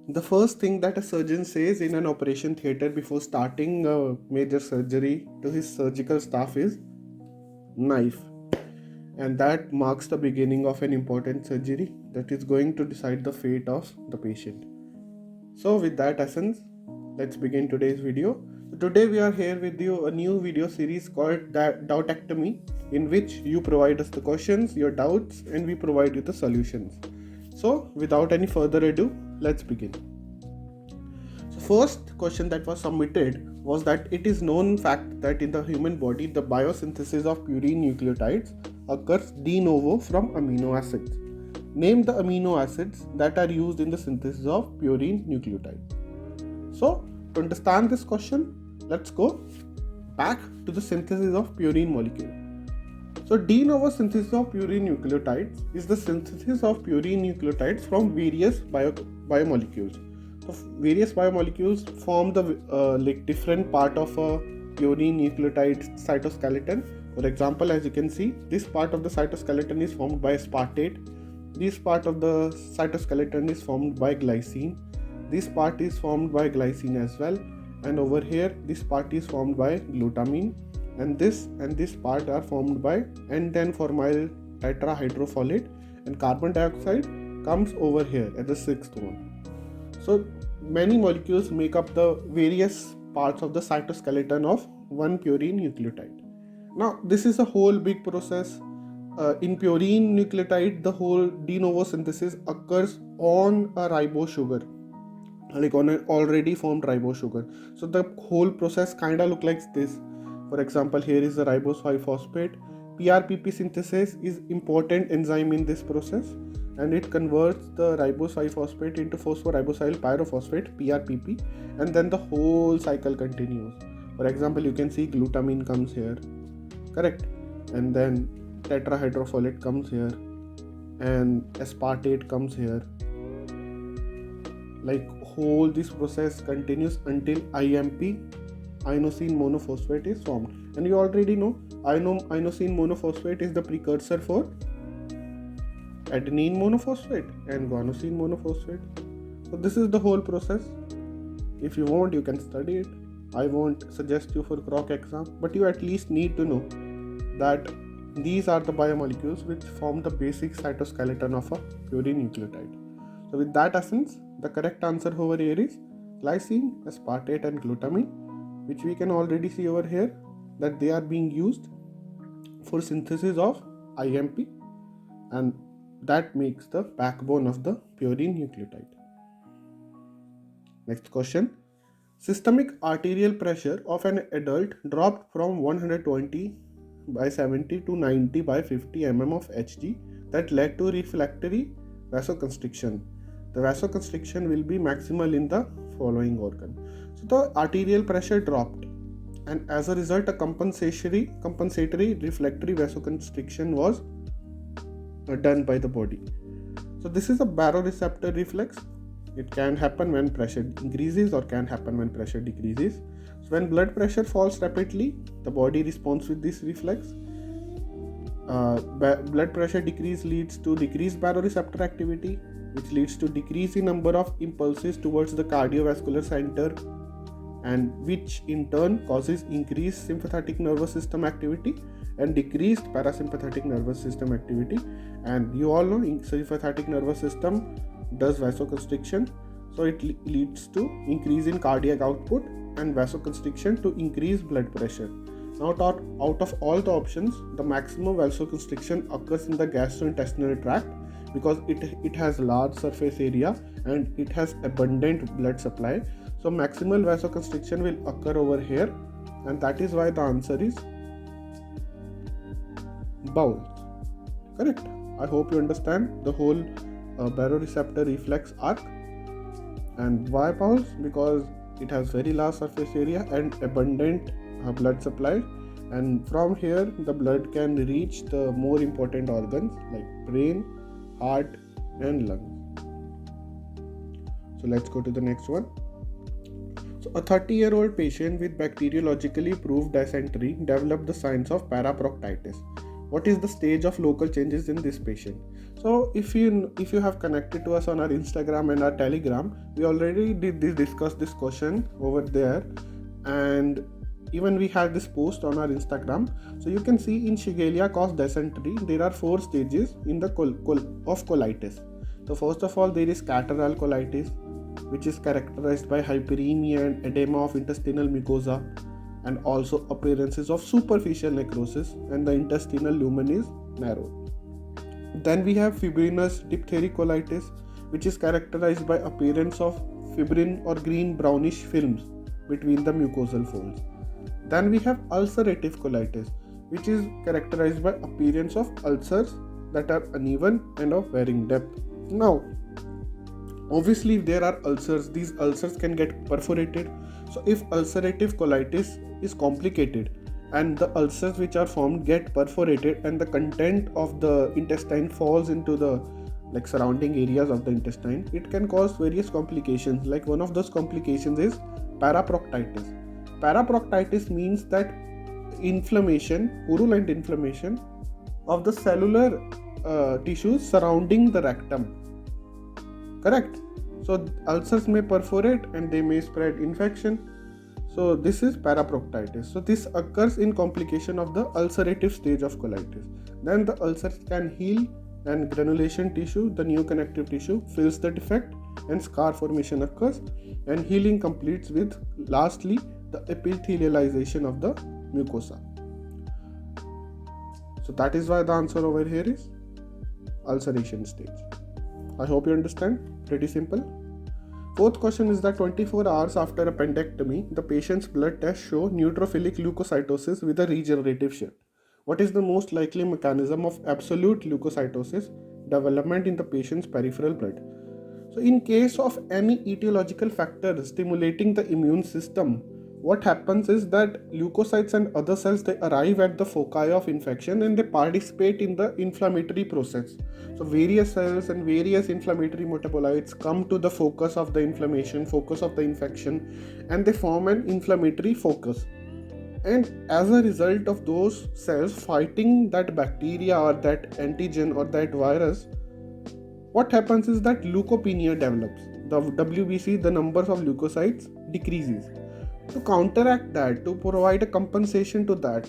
The first thing that a surgeon says in an operation theater before starting a major surgery to his surgical staff is knife. And that marks the beginning of an important surgery that is going to decide the fate of the patient. So, with that essence, let's begin today's video. Today, we are here with you a new video series called Doubtectomy, in which you provide us the questions, your doubts, and we provide you the solutions. So, without any further ado, let's begin. So, first question that was submitted was that it is known fact that in the human body, the biosynthesis of purine nucleotides occurs de novo from amino acids. Name the amino acids that are used in the synthesis of purine nucleotide. So, to understand this question, let's go back to the synthesis of purine molecule. So, de novo synthesis of purine nucleotides is the synthesis of purine nucleotides from various biomolecules. So, various biomolecules form the different part of a purine nucleotide cytoskeleton. For example, as you can see, this part of the cytoskeleton is formed by aspartate. This part of the cytoskeleton is formed by glycine. This part is formed by glycine as well. And over here, this part is formed by glutamine. And this part are formed by N10-formyl tetrahydrofolate, and carbon dioxide comes over here at the sixth one. So many molecules make up the various parts of the cytoskeleton of one purine nucleotide. Now this is a whole big process. In purine nucleotide, the whole de novo synthesis occurs on a ribose sugar, like on an already formed ribose sugar. So the whole process kind of look like this. For example, here is the ribose 5-phosphate. PRPP synthesis is important enzyme in this process, and it converts the ribose 5-phosphate into phosphoribosyl pyrophosphate, PRPP, and then the whole cycle continues. For example, you can see glutamine comes here, correct, and then tetrahydrofolate comes here, and aspartate comes here. Like whole this process continues until IMP, inosine monophosphate, is formed. And you already know inosine monophosphate is the precursor for adenine monophosphate and guanosine monophosphate. So this is the whole process. If you want, you can study it. I won't suggest you for Croc exam, but you at least need to know that these are the biomolecules which form the basic cytoskeleton of a purine nucleotide. So with that essence, the correct answer over here is glycine, aspartate, and glutamine, which we can already see over here that they are being used for synthesis of IMP, and that makes the backbone of the purine nucleotide. Next question. Systemic arterial pressure of an adult dropped from 120/70 to 90/50 mm of Hg that led to refractory vasoconstriction. The vasoconstriction will be maximal in the following organ. So the arterial pressure dropped, and as a result, a compensatory refractory vasoconstriction was done by the body. So this is a baroreceptor reflex. It can happen when pressure increases or can happen when pressure decreases. So when blood pressure falls rapidly, the body responds with this reflex. Blood pressure decrease leads to decreased baroreceptor activity, which leads to decrease in number of impulses towards the cardiovascular center, and which in turn causes increased sympathetic nervous system activity and decreased parasympathetic nervous system activity. And you all know sympathetic nervous system does vasoconstriction, so it leads to increase in cardiac output and vasoconstriction to increase blood pressure. Now out of all the options, the maximum vasoconstriction occurs in the gastrointestinal tract because it has large surface area and it has abundant blood supply. So maximal vasoconstriction will occur over here, and that is why the answer is bowels. Correct. I hope you understand the whole baroreceptor reflex arc. And why bowels? Because it has very large surface area and abundant blood supply, and from here the blood can reach the more important organs like brain, heart, and lungs. So let's go to the next one. So a 30-year-old patient with bacteriologically proved dysentery developed the signs of paraproctitis. what is the stage of local changes in this patient. So if you have connected to us on our Instagram and our Telegram, we already discuss this question over there, and even we had this post on our Instagram. So you can see in Shigella cause dysentery there are 4 stages in the of colitis. So first of all, there is catarrhal colitis, which is characterized by hyperemia and edema of intestinal mucosa, and also appearances of superficial necrosis, and the intestinal lumen is narrowed. Then we have fibrinous diphtheric colitis, which is characterized by appearance of fibrin or green brownish films between the mucosal folds. Then we have ulcerative colitis, which is characterized by appearance of ulcers that are uneven and of varying depth. Now, obviously, if there are ulcers, these ulcers can get perforated. So if ulcerative colitis is complicated and the ulcers which are formed get perforated and the content of the intestine falls into the surrounding areas of the intestine, it can cause various complications. Like one of those complications is paraproctitis. Paraproctitis means that inflammation, purulent inflammation of the cellular tissues surrounding the rectum. Correct? So ulcers may perforate and they may spread infection. So this is paraproctitis. So this occurs in complication of the ulcerative stage of colitis. Then the ulcers can heal and granulation tissue, the new connective tissue, fills the defect and scar formation occurs, and healing completes with lastly the epithelialization of the mucosa. So that is why the answer over here is ulceration stage. I hope you understand. Pretty simple. Fourth question is that 24 hours after appendectomy, the patient's blood tests show neutrophilic leukocytosis with a regenerative shift. What is the most likely mechanism of absolute leukocytosis development in the patient's peripheral blood? So in case of any etiological factor stimulating the immune system, what happens is that leukocytes and other cells, they arrive at the foci of infection and they participate in the inflammatory process. So various cells and various inflammatory metabolites come to the focus of the inflammation, focus of the infection, and they form an inflammatory focus. And as a result of those cells fighting that bacteria or that antigen or that virus, what happens is that leukopenia develops. The WBC, the numbers of leukocytes, decreases. To counteract that, to provide a compensation to that,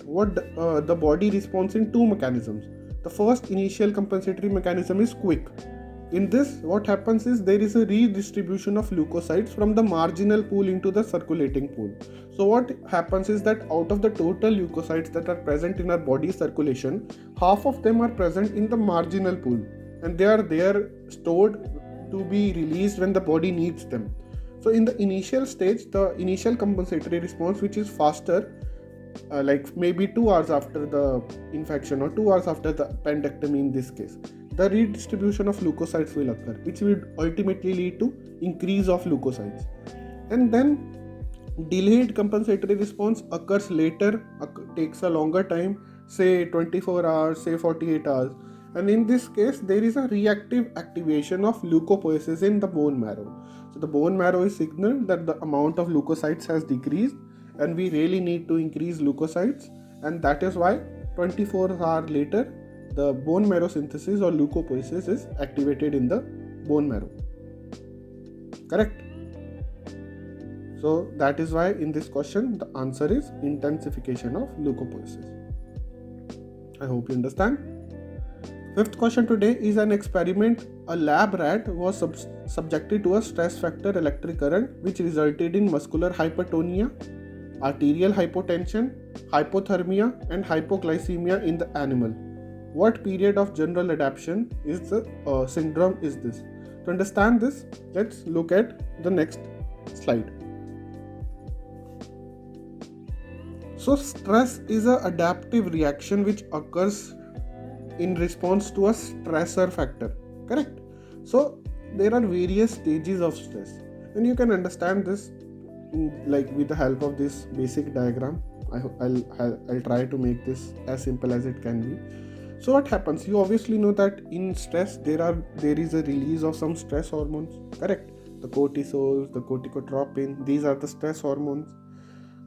the body responds in 2 mechanisms. The first initial compensatory mechanism is quick. In this, what happens is there is a redistribution of leukocytes from the marginal pool into the circulating pool. So what happens is that out of the total leukocytes that are present in our body circulation, half of them are present in the marginal pool, and they are there stored to be released when the body needs them. So in the initial stage, the initial compensatory response, which is faster, like maybe 2 hours after the infection or 2 hours after the appendectomy in this case, the redistribution of leukocytes will occur, which will ultimately lead to increase of leukocytes. And then delayed compensatory response occurs later, takes a longer time, say 24 hours, say 48 hours. And in this case, there is a reactive activation of leukopoiesis in the bone marrow. So the bone marrow is signaled that the amount of leukocytes has decreased and we really need to increase leukocytes, and that is why 24 hours later the bone marrow synthesis or leukopoiesis is activated in the bone marrow. Correct? So that is why in this question the answer is intensification of leukopoiesis. I hope you understand. Fifth question today is an experiment. A lab rat was subjected to a stress factor electric current which resulted in muscular hypertonia, arterial hypotension, hypothermia and hypoglycemia in the animal. What period of general adaptation is the syndrome is this? To understand this, let's look at the next slide. So stress is an adaptive reaction which occurs in response to a stressor factor. Correct? So there are various stages of stress, and you can understand this with the help of this basic diagram. I'll try to make this as simple as it can be. So what happens? You obviously know that in stress there is a release of some stress hormones. Correct? The cortisols, the corticotropin, these are the stress hormones.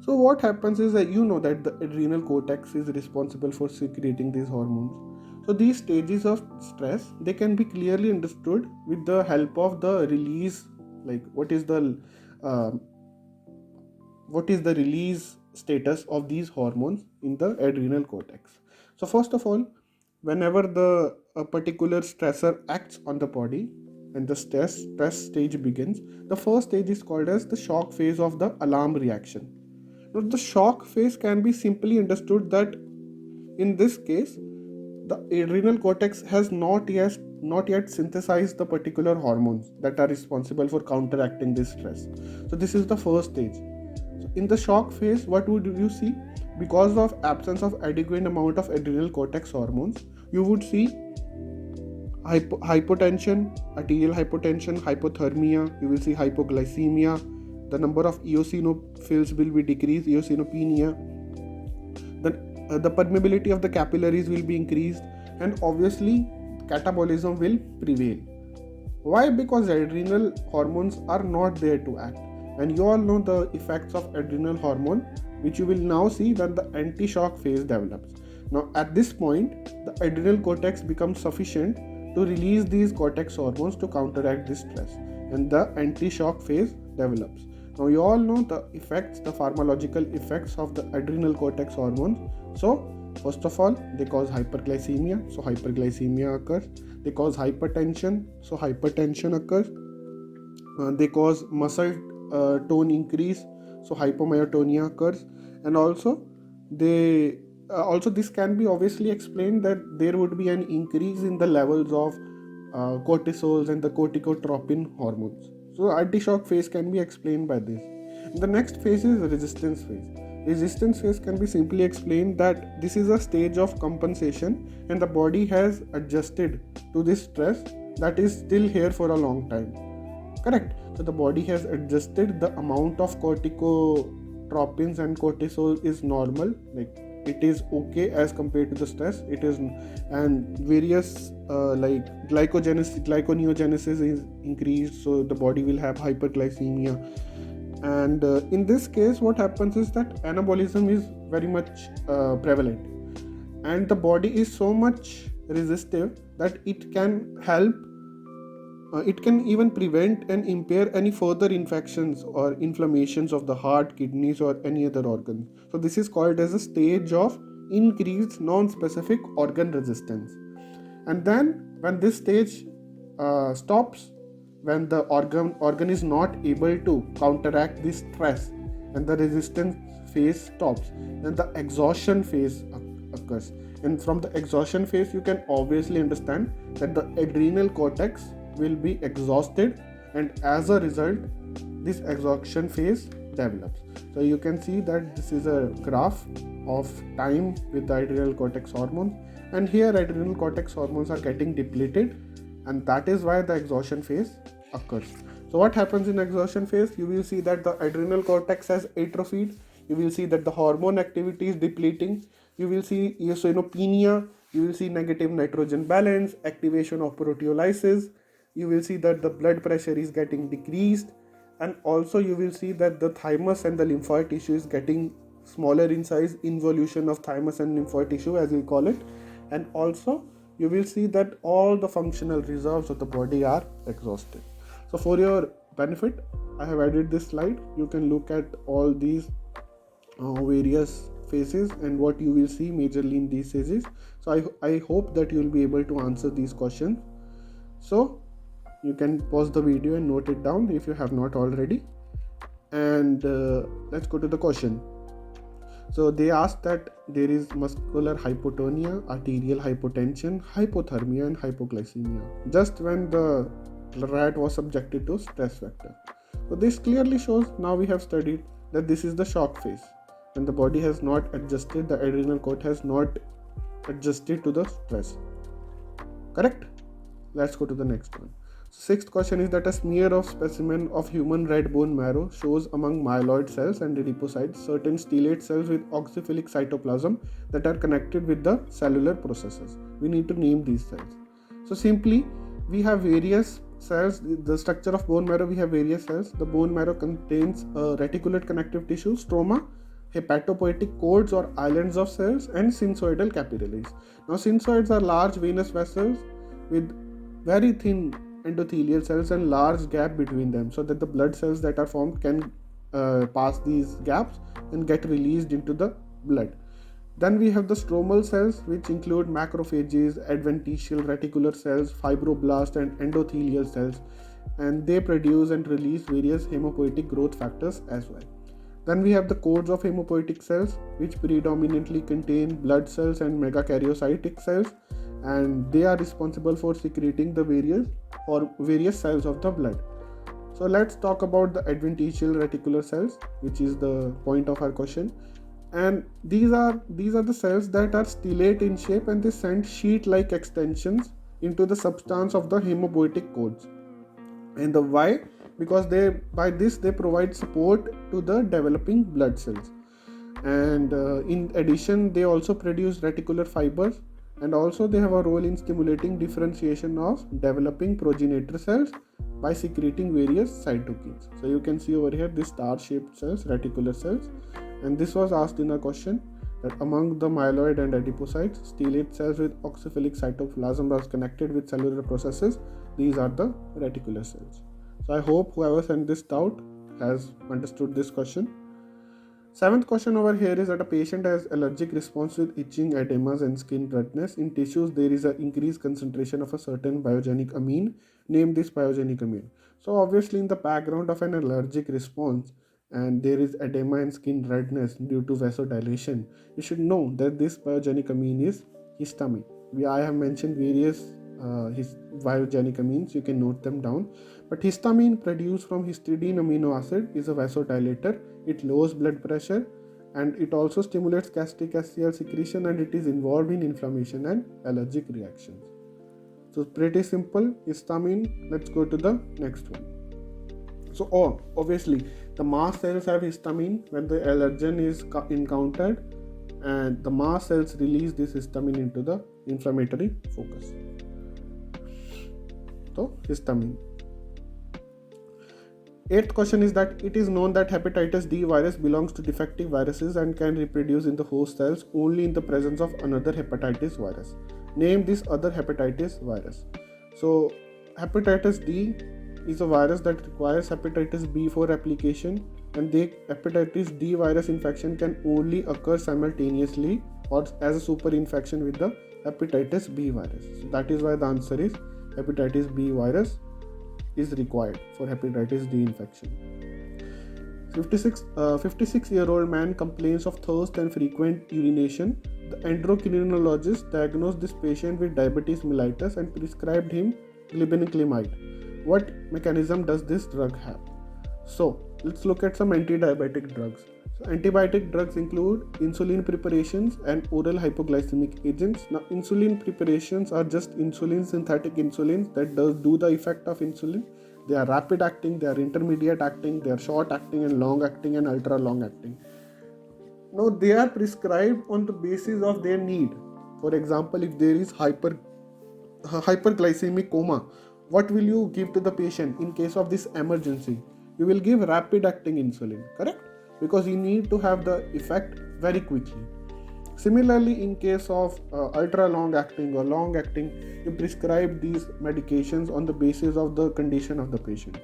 So what happens is that you know that the adrenal cortex is responsible for secreting these hormones. So these stages of stress, they can be clearly understood with the help of the release, like uh, what is the release status of these hormones in the adrenal cortex. So first of all, whenever the a particular stressor acts on the body and the stress stage begins, the first stage is called as the shock phase of the alarm reaction. Now, the shock phase can be simply understood that in this case, the adrenal cortex has not yet synthesized the particular hormones that are responsible for counteracting this stress. So this is the first stage. So in the shock phase, what would you see? Because of absence of adequate amount of adrenal cortex hormones, you would see hypotension, arterial hypotension, hypothermia, you will see hypoglycemia, the number of eosinophils will be decreased, eosinopenia, the permeability of the capillaries will be increased, and obviously catabolism will prevail. Why? Because adrenal hormones are not there to act, and you all know the effects of adrenal hormone, which you will now see when the anti-shock phase develops. Now at this point, the adrenal cortex becomes sufficient to release these cortex hormones to counteract this stress, and the anti-shock phase develops. Now you all know the effects, the pharmacological effects of the adrenal cortex hormones. So first of all, they cause hyperglycemia, so hyperglycemia occurs. They cause hypertension, so hypertension occurs. They cause muscle tone increase, so hypomyotonia occurs. And also this can be obviously explained that there would be an increase in the levels of cortisols and the corticotropin hormones. So anti-shock phase can be explained by this. The next phase is resistance phase. Resistance phase can be simply explained that this is a stage of compensation and the body has adjusted to this stress that is still here for a long time. Correct? So the body has adjusted, the amount of corticotropins and cortisol is normal, like it is okay as compared to the stress. It is, and various like glyconeogenesis is increased, so the body will have hyperglycemia. And in this case, what happens is that anabolism is very much prevalent, and the body is so much resistive that it can help. It can even prevent and impair any further infections or inflammations of the heart, kidneys, or any other organ. So this is called as a stage of increased non-specific organ resistance. And then when this stage stops, when the organ is not able to counteract this stress and the resistance phase stops, then the exhaustion phase occurs. And from the exhaustion phase, you can obviously understand that the adrenal cortex will be exhausted, and as a result this exhaustion phase develops. So you can see that this is a graph of time with the adrenal cortex hormones, and here adrenal cortex hormones are getting depleted, and that is why the exhaustion phase occurs. So what happens in exhaustion phase? You will see that the adrenal cortex has atrophied, you will see that the hormone activity is depleting, you will see eosinopenia, you will see negative nitrogen balance, activation of proteolysis, you will see that the blood pressure is getting decreased, and also you will see that the thymus and the lymphoid tissue is getting smaller in size, involution of thymus and lymphoid tissue as we call it. And also you will see that all the functional reserves of the body are exhausted. So for your benefit, I have added this slide. You can look at all these various phases and what you will see majorly in these phases. So I hope that you will be able to answer these questions. So you can pause the video and note it down if you have not already. And let's go to the question. So they asked that there is muscular hypotonia, arterial hypotension, hypothermia, and hypoglycemia just when the rat was subjected to stress factor. So this clearly shows, now we have studied, that this is the shock phase when the body has not adjusted, the adrenal cortex has not adjusted to the stress. Correct? Let's go to the next one. Sixth question is that a smear of specimen of human red bone marrow shows among myeloid cells and adipocytes certain stellate cells with oxyphilic cytoplasm that are connected with the cellular processes. We need to name these cells. So simply, we have various cells. The structure of bone marrow, we have various cells. The bone marrow contains a reticulate connective tissue, stroma, hepatopoietic cords or islands of cells, and sinusoidal capillaries. Now, sinusoids are large venous vessels with very thin endothelial cells and large gap between them, so that the blood cells that are formed can pass these gaps and get released into the blood. Then we have the stromal cells, which include macrophages, adventitial reticular cells, fibroblasts, and endothelial cells, and they produce and release various hemopoietic growth factors as well. Then we have the cords of hemopoietic cells, which predominantly contain blood cells and megakaryocytic cells, and they are responsible for secreting the various cells of the blood. So let's talk about the adventitial reticular cells, which is the point of our question. And these are the cells that are stellate in shape, and they send sheet-like extensions into the substance of the hemopoietic cords. And the why? Because they provide support to the developing blood cells. And in addition, they also produce reticular fibers, and also they have a role in stimulating differentiation of developing progenitor cells by secreting various cytokines. So you can see over here this star-shaped cells, reticular cells, and this was asked in a question that among the myeloid and adipocytes, stellate cells with oxyphilic cytoplasm are connected with cellular processes. These are the reticular cells. So I hope whoever sent this doubt has understood this question. Seventh question over here is that a patient has allergic response with itching, edemas, and skin redness. In tissues, there is an increased concentration of a certain biogenic amine. Name this biogenic amine. So obviously in the background of an allergic response, and there is edema and skin redness due to vasodilation, you should know that this biogenic amine is histamine. I have mentioned various biogenic amines, you can note them down. But histamine produced from histidine amino acid is a vasodilator. It lowers blood pressure, and it also stimulates gastric acid secretion, and it is involved in inflammation and allergic reactions. So pretty simple, histamine. Let's go to the next one. So obviously the mast cells have histamine when the allergen is encountered, and the mast cells release this histamine into the inflammatory focus. So histamine. Eighth question is that it is known that hepatitis D virus belongs to defective viruses and can reproduce in the host cells only in the presence of another hepatitis virus. Name this other hepatitis virus. So hepatitis D is a virus that requires hepatitis B for replication, and the hepatitis D virus infection can only occur simultaneously or as a super infection with the hepatitis B virus. So that is why the answer is hepatitis B virus is required for hepatitis D infection. 56-year-old man complains of thirst and frequent urination. The endocrinologist diagnosed this patient with diabetes mellitus and prescribed him glibenclamide. What mechanism does this drug have? So let's look at some anti-diabetic drugs. So antibiotic drugs include insulin preparations and oral hypoglycemic agents. Now insulin preparations are just synthetic insulins that do the effect of insulin. They are rapid acting, they are intermediate acting, they are short acting and long acting and ultra long acting. Now they are prescribed on the basis of their need. For example, if there is hyperglycemic coma, what will you give to the patient in case of this emergency? You will give rapid acting insulin, correct? Because you need to have the effect very quickly. Similarly, in case of ultra long acting or long acting, you prescribe these medications on the basis of the condition of the patient.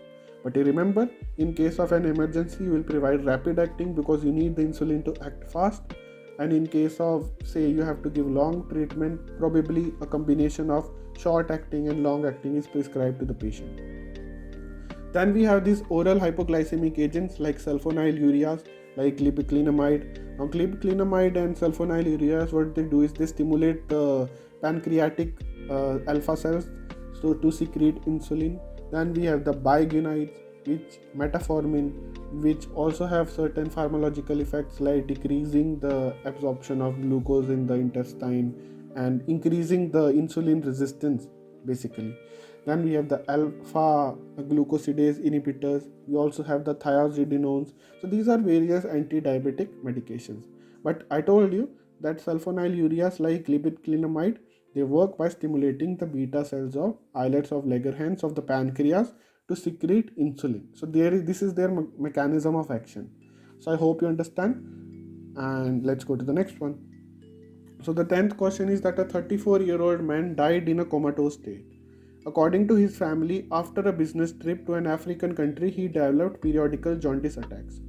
But you remember, in case of an emergency, you will provide rapid acting because you need the insulin to act fast. And in case of, say, you have to give long treatment, probably a combination of short acting and long acting is prescribed to the patient. Then we have these oral hypoglycemic agents like sulfonylureas, like glibenclamide. Now glibenclamide and sulfonylureas, what they do is they stimulate the pancreatic alpha cells to secrete insulin. Then we have the biguanides, which metformin, which also have certain pharmacological effects like decreasing the absorption of glucose in the intestine and increasing the insulin resistance basically. Then we have the alpha glucosidase inhibitors. We also have the thiazidinones. So these are various anti-diabetic medications. But I told you that sulfonylureas like glibenclamide, they work by stimulating the beta cells of islets of Langerhans of the pancreas to secrete insulin. So this is their mechanism of action. So I hope you understand. And let's go to the next one. So the 10th question is that a 34-year-old man died in a comatose state. According to his family, after a business trip to an African country, he developed periodical jaundice attacks.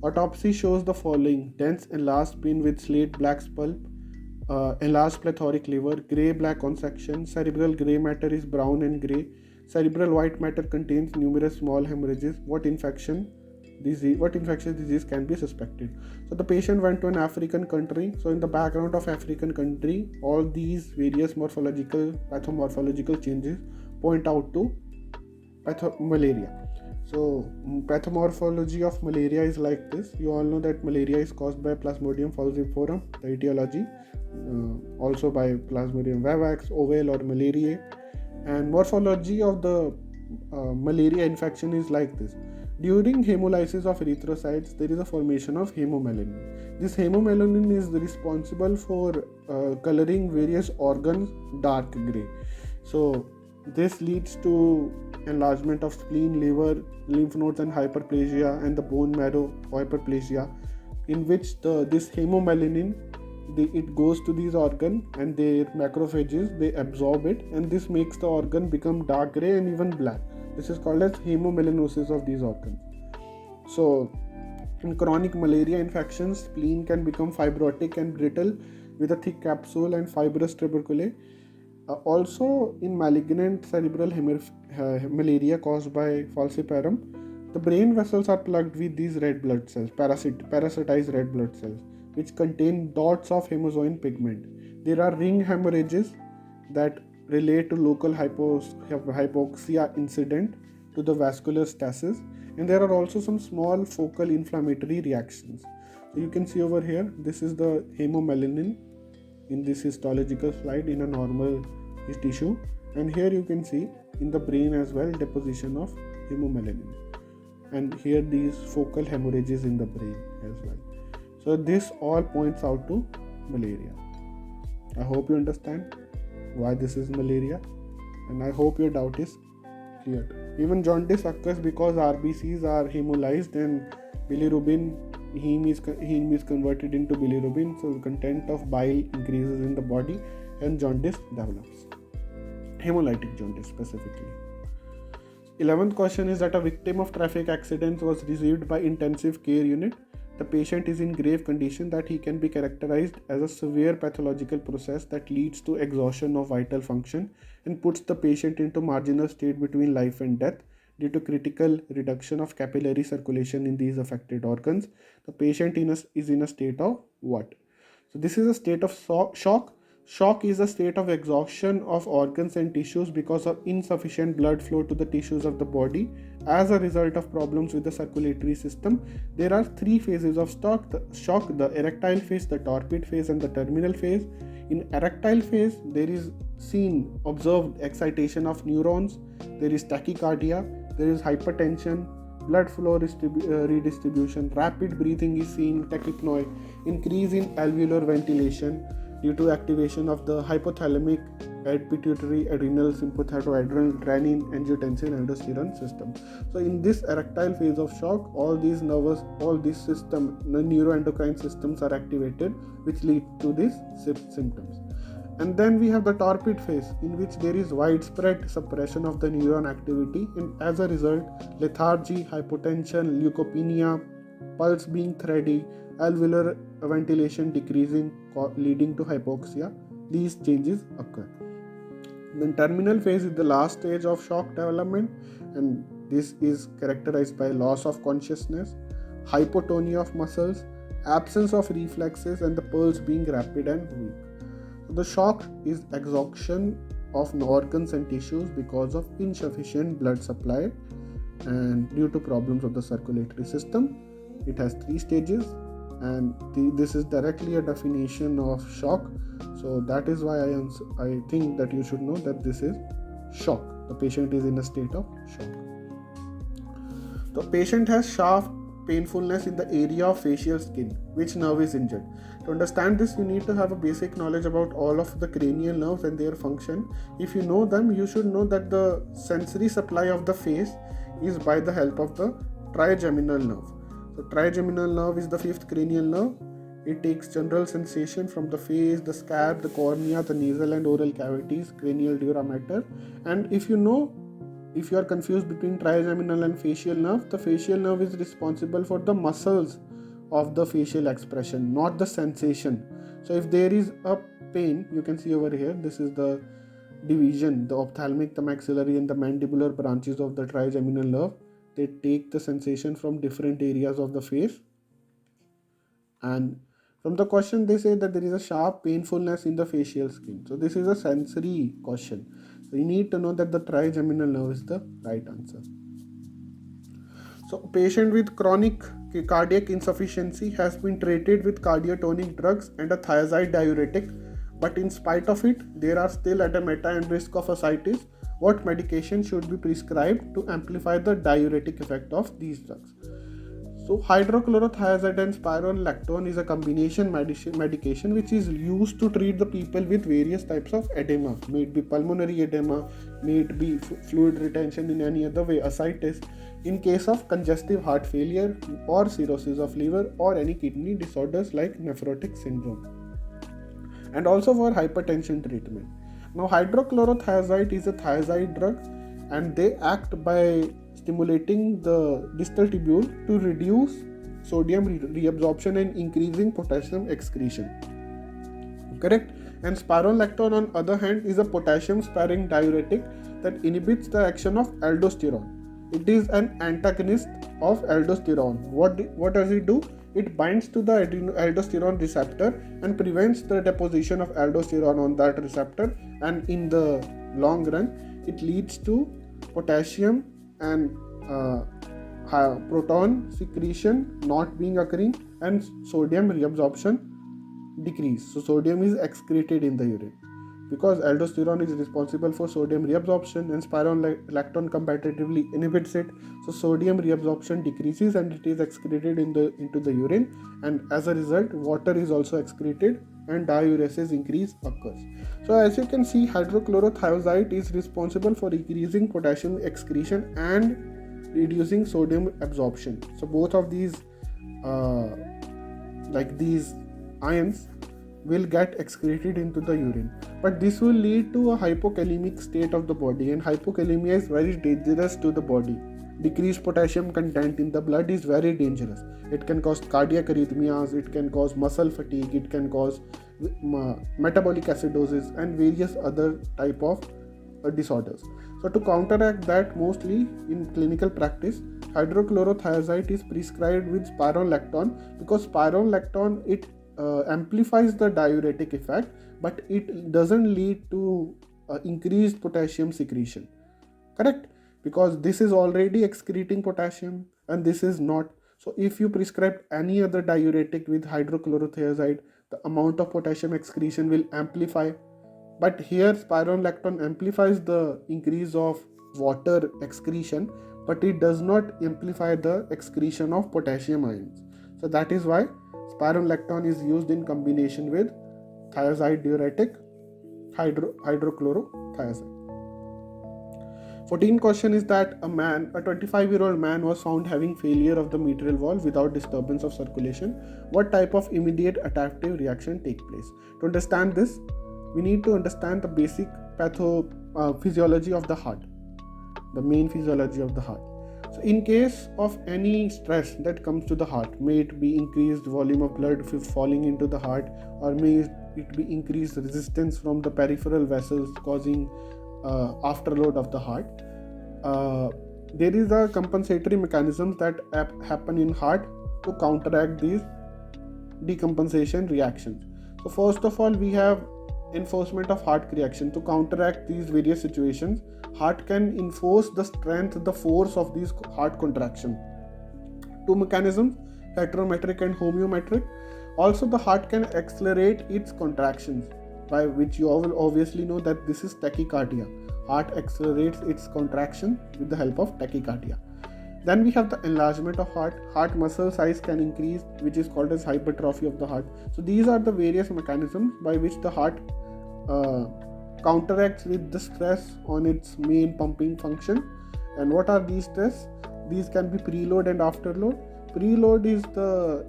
Autopsy shows the following: dense enlarged spleen with slate black pulp, enlarged plethoric liver, grey-black on section, cerebral grey matter is brown and grey, cerebral white matter contains numerous small hemorrhages. What infectious disease can be suspected? So the patient went to an African country. So in the background of African country, all these various pathomorphological changes point out to malaria. So pathomorphology of malaria is like this. You all know that malaria is caused by Plasmodium falciparum, the etiology, also by Plasmodium vivax, oval or malariae. And morphology of the malaria infection is like this. During hemolysis of erythrocytes, there is a formation of hemomelanin. This hemomelanin is responsible for coloring various organs dark grey. So this leads to enlargement of spleen, liver, lymph nodes and hyperplasia, and the bone marrow hyperplasia, in which this hemomelanin it goes to these organs and their macrophages, they absorb it, and this makes the organ become dark grey and even black. This is called as hemomelanosis of these organs. So in chronic malaria infections, spleen can become fibrotic and brittle with a thick capsule and fibrous tuberculae. Also in malignant cerebral malaria caused by falciparum, the brain vessels are plugged with these red blood cells, parasitized red blood cells, which contain dots of hemozoin pigment. There are ring hemorrhages that relate to local hypoxia incident to the vascular stasis, and there are also some small focal inflammatory reactions. So you can see over here, this is the hemomelanin in this histological slide in a normal tissue, and here you can see in the brain as well deposition of hemomelanin, and here these focal hemorrhages in the brain as well. So this all points out to malaria. I hope you understand why this is malaria, and I hope your doubt is cleared. Even jaundice occurs because RBCs are hemolyzed and bilirubin heme is converted into bilirubin, so the content of bile increases in the body and jaundice develops. Hemolytic jaundice specifically. 11th question is that a victim of traffic accidents was received by intensive care unit. The patient is in grave condition that he can be characterized as a severe pathological process that leads to exhaustion of vital function and puts the patient into marginal state between life and death due to critical reduction of capillary circulation in these affected organs. The patient is in a state of what? So this is a state of shock. Shock is a state of exhaustion of organs and tissues because of insufficient blood flow to the tissues of the body as a result of problems with the circulatory system. There are three phases of shock: the erectile phase, the torpid phase, and the terminal phase. In erectile phase, there is observed excitation of neurons, there is tachycardia, there is hypertension, blood flow redistribution, rapid breathing is seen, tachypnoea, increase in alveolar ventilation due to activation of the hypothalamic, pituitary, adrenal, sympathetoadrenal, renin, angiotensin, aldosterone system. So in this erectile phase of shock, all these system, the neuroendocrine systems are activated, which lead to these symptoms. And then we have the torpid phase, in which there is widespread suppression of the neuron activity, and as a result, lethargy, hypotension, leukopenia, pulse being thready, alveolar ventilation decreasing, leading to hypoxia. These changes occur. Then terminal phase is the last stage of shock development, and this is characterized by loss of consciousness, hypotonia of muscles, absence of reflexes, and the pulse being rapid and weak. So the shock is exhaustion of organs and tissues because of insufficient blood supply and due to problems of the circulatory system. It has three stages, and this is directly a definition of shock. So that is why I think that you should know that this is shock. The patient is in a state of shock. The patient has sharp painfulness in the area of facial skin. Which nerve is injured? To understand this, you need to have a basic knowledge about all of the cranial nerves and their function. If you know them, you should know that the sensory supply of the face is by the help of the trigeminal nerve. So trigeminal nerve is the fifth cranial nerve. It takes general sensation from the face, the scalp, the cornea, the nasal and oral cavities, cranial dura mater. And if you are confused between trigeminal and facial nerve, the facial nerve is responsible for the muscles of the facial expression, not the sensation. So if there is a pain, you can see over here, this is the division, the ophthalmic, the maxillary and the mandibular branches of the trigeminal nerve. They take the sensation from different areas of the face. And from the question, they say that there is a sharp painfulness in the facial skin. So this is a sensory question. So you need to know that the trigeminal nerve is the right answer. So a patient with chronic cardiac insufficiency has been treated with cardiotonic drugs and a thiazide diuretic, but in spite of it, there are still edema and risk of ascites. What medication should be prescribed to amplify the diuretic effect of these drugs? So hydrochlorothiazide and spironolactone is a combination medication which is used to treat the people with various types of edema, may it be pulmonary edema, may it be fluid retention in any other way, ascites, in case of congestive heart failure or cirrhosis of liver or any kidney disorders like nephrotic syndrome, and also for hypertension treatment. Now hydrochlorothiazide is a thiazide drug and they act by stimulating the distal tubule to reduce sodium reabsorption and increasing potassium excretion. Correct? And spironolactone on other hand is a potassium sparing diuretic that inhibits the action of aldosterone. It is an antagonist of aldosterone. What does it do? It binds to the aldosterone receptor and prevents the deposition of aldosterone on that receptor, and in the long run it leads to potassium and proton secretion not being occurring and sodium reabsorption decrease. So sodium is excreted in the urine because aldosterone is responsible for sodium reabsorption and spironolactone competitively inhibits it. So sodium reabsorption decreases and it is excreted into the urine, and as a result water is also excreted and diuresis increase occurs. So as you can see, hydrochlorothiazide is responsible for increasing potassium excretion and reducing sodium absorption. So both of these these ions will get excreted into the urine, but this will lead to a hypokalemic state of the body, and hypokalemia is very dangerous to the body. Decreased potassium content in the blood is very dangerous. It can cause cardiac arrhythmias, it can cause muscle fatigue, it can cause metabolic acidosis and various other type of disorders. So to counteract that, mostly in clinical practice, hydrochlorothiazide is prescribed with spironolactone because spironolactone it amplifies the diuretic effect, but it doesn't lead to increased potassium secretion. Correct? Because this is already excreting potassium and this is not. So if you prescribe any other diuretic with hydrochlorothiazide, the amount of potassium excretion will amplify. But here spironolactone amplifies the increase of water excretion, but it does not amplify the excretion of potassium ions. So that is why spironolactone is used in combination with thiazide diuretic, hydrochlorothiazide. 14th question is that a 25-year-old man was found having failure of the mitral valve without disturbance of circulation. What type of immediate adaptive reaction take place? To understand this, we need to understand the basic physiology of the heart, the main physiology of the heart. So in case of any stress that comes to the heart, may it be increased volume of blood falling into the heart, or may it be increased resistance from the peripheral vessels causing afterload of the heart, there is a compensatory mechanisms that happen in heart to counteract these decompensation reactions. So first of all, we have enforcement of heart reaction. To counteract these various situations, heart can enforce the strength, the force of these heart contraction. Two mechanisms, heterometric and homeometric. Also the heart can accelerate its contractions, by which you all will obviously know that this is tachycardia. Heart accelerates its contraction with the help of tachycardia. Then we have the enlargement of heart. Heart muscle size can increase, which is called as hypertrophy of the heart. So these are the various mechanisms by which the heart counteracts with the stress on its main pumping function. And what are these stress? These can be preload and afterload. Preload is the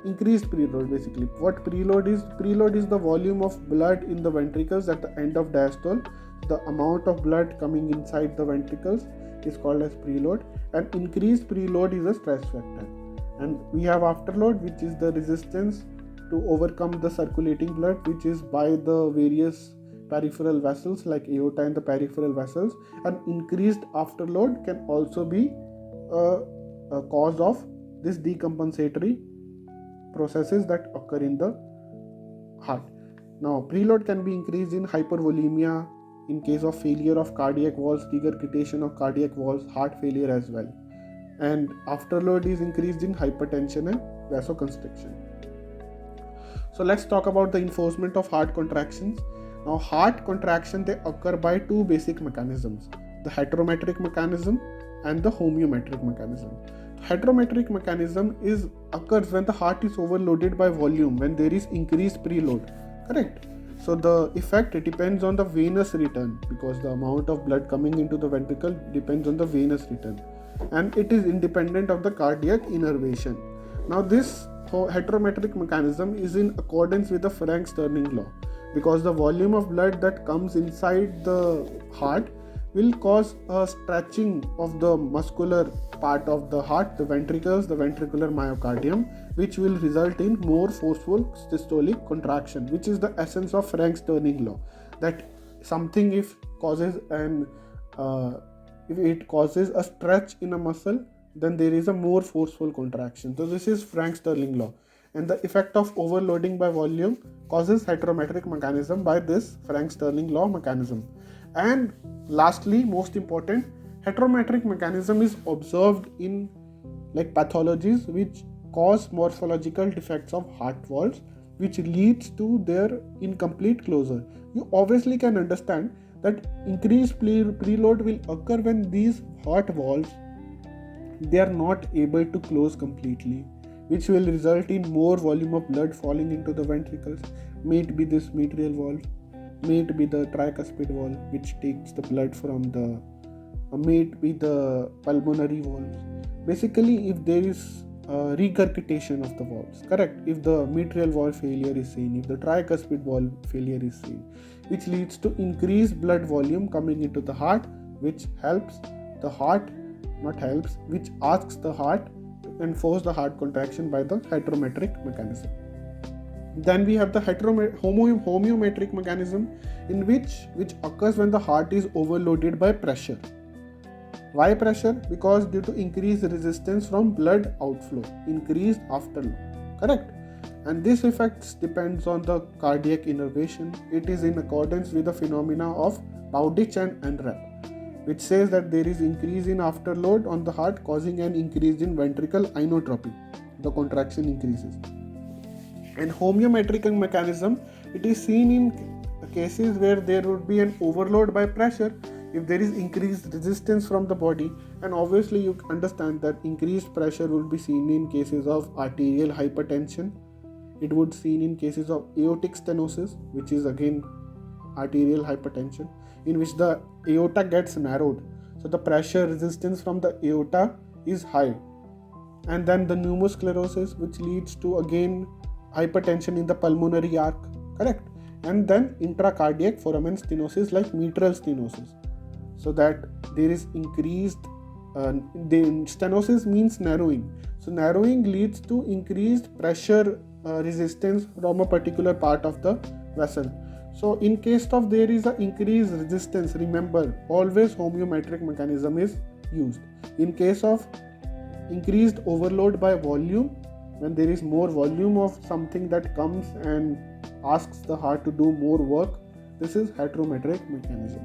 increased preload. Basically, what preload is? Preload is the volume of blood in the ventricles at the end of diastole. The amount of blood coming inside the ventricles is called as preload, and increased preload is a stress factor. And we have afterload, which is the resistance to overcome the circulating blood, which is by the various peripheral vessels like aorta and the peripheral vessels. And increased afterload can also be a cause of this decompensatory processes that occur in the heart. Now, preload can be increased in hypervolemia, in case of failure of cardiac valves, regurgitation of cardiac valves, heart failure as well. And afterload is increased in hypertension and vasoconstriction. So let's talk about the enforcement of heart contractions. Now, heart contraction, they occur by two basic mechanisms: the heterometric mechanism and the homeometric mechanism. Heterometric mechanism occurs when the heart is overloaded by volume, when there is increased preload. Correct? So the effect depends on the venous return, because the amount of blood coming into the ventricle depends on the venous return, and it is independent of the cardiac innervation. Now, this heterometric mechanism is in accordance with the Frank-Starling law, because the volume of blood that comes inside the heart will cause a stretching of the muscular part of the heart, the ventricles, the ventricular myocardium, which will result in more forceful systolic contraction, which is the essence of Frank-Starling law, that something if it causes a stretch in a muscle, then there is a more forceful contraction. So this is Frank-Starling law, and the effect of overloading by volume causes heterometric mechanism by this Frank-Starling law mechanism. And lastly, most important, heterometric mechanism is observed in pathologies which cause morphological defects of heart valves, which leads to their incomplete closure. You obviously can understand that increased preload will occur when these heart valves, they are not able to close completely, which will result in more volume of blood falling into the ventricles. May it be this mitral valve, may it be the tricuspid valve, which takes the blood from the, may it be the pulmonary valves. Basically, if there is regurgitation of the valves, correct, if the mitral valve failure is seen, if the tricuspid valve failure is seen, which leads to increased blood volume coming into the heart, which helps the heart, which asks the heart to enforce the heart contraction by the heterometric mechanism. Then we have the homeometric mechanism, in which occurs when the heart is overloaded by pressure. Why pressure? Because due to increased resistance from blood outflow, increased afterload. Correct? And this effect depends on the cardiac innervation. It is in accordance with the phenomena of Bowditch and Unruh, which says that there is increase in afterload on the heart causing an increase in ventricle inotropy. The contraction increases. And homeometric mechanism, it is seen in cases where there would be an overload by pressure if there is increased resistance from the body. And obviously you understand that increased pressure will be seen in cases of arterial hypertension. It would be seen in cases of aortic stenosis, which is again arterial hypertension, in which the aorta gets narrowed. So the pressure resistance from the aorta is high. And then the pneumosclerosis, which leads to again hypertension in the pulmonary arc, correct? And then intracardiac foramen stenosis like mitral stenosis. So that there is increased, the stenosis means narrowing. So narrowing leads to increased pressure resistance from a particular part of the vessel. So in case of there is an increased resistance, remember always homeometric mechanism is used. In case of increased overload by volume, when there is more volume of something that comes and asks the heart to do more work, this is heterometric mechanism.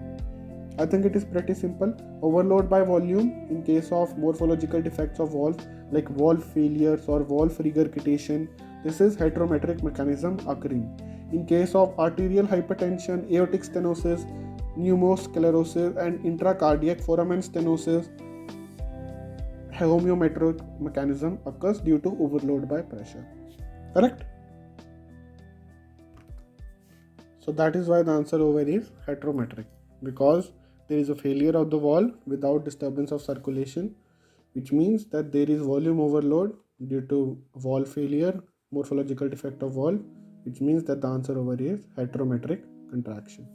I think it is pretty simple. Overload by volume in case of morphological defects of valve like valve failures or valve regurgitation, this is heterometric mechanism occurring. In case of arterial hypertension, aortic stenosis, pneumosclerosis and intracardiac foramen stenosis, homeometric mechanism occurs due to overload by pressure. Correct? So that is why the answer over is heterometric, because there is a failure of the valve without disturbance of circulation, which means that there is volume overload due to valve failure morphological defect of valve, which means that the answer over here is heterometric contraction.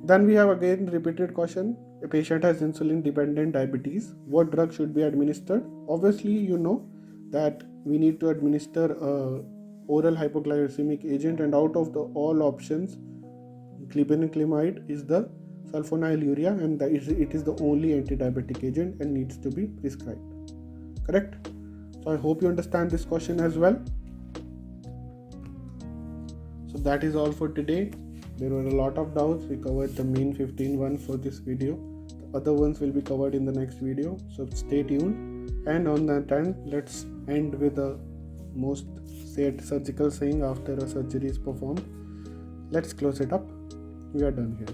Then we have again repeated question. A patient has insulin dependent diabetes. What drug should be administered? Obviously, you know that we need to administer a oral hypoglycemic agent, and out of the all options, glibenclamide is the sulfonylurea, and it is the only anti-diabetic agent and needs to be prescribed. Correct? So I hope you understand this question as well. So that is all for today. There were a lot of doubts. We covered the main 15 ones for this video. The other ones will be covered in the next video. So stay tuned. And on that end, let's end with the most said surgical saying after a surgery is performed. Let's close it up. We are done here.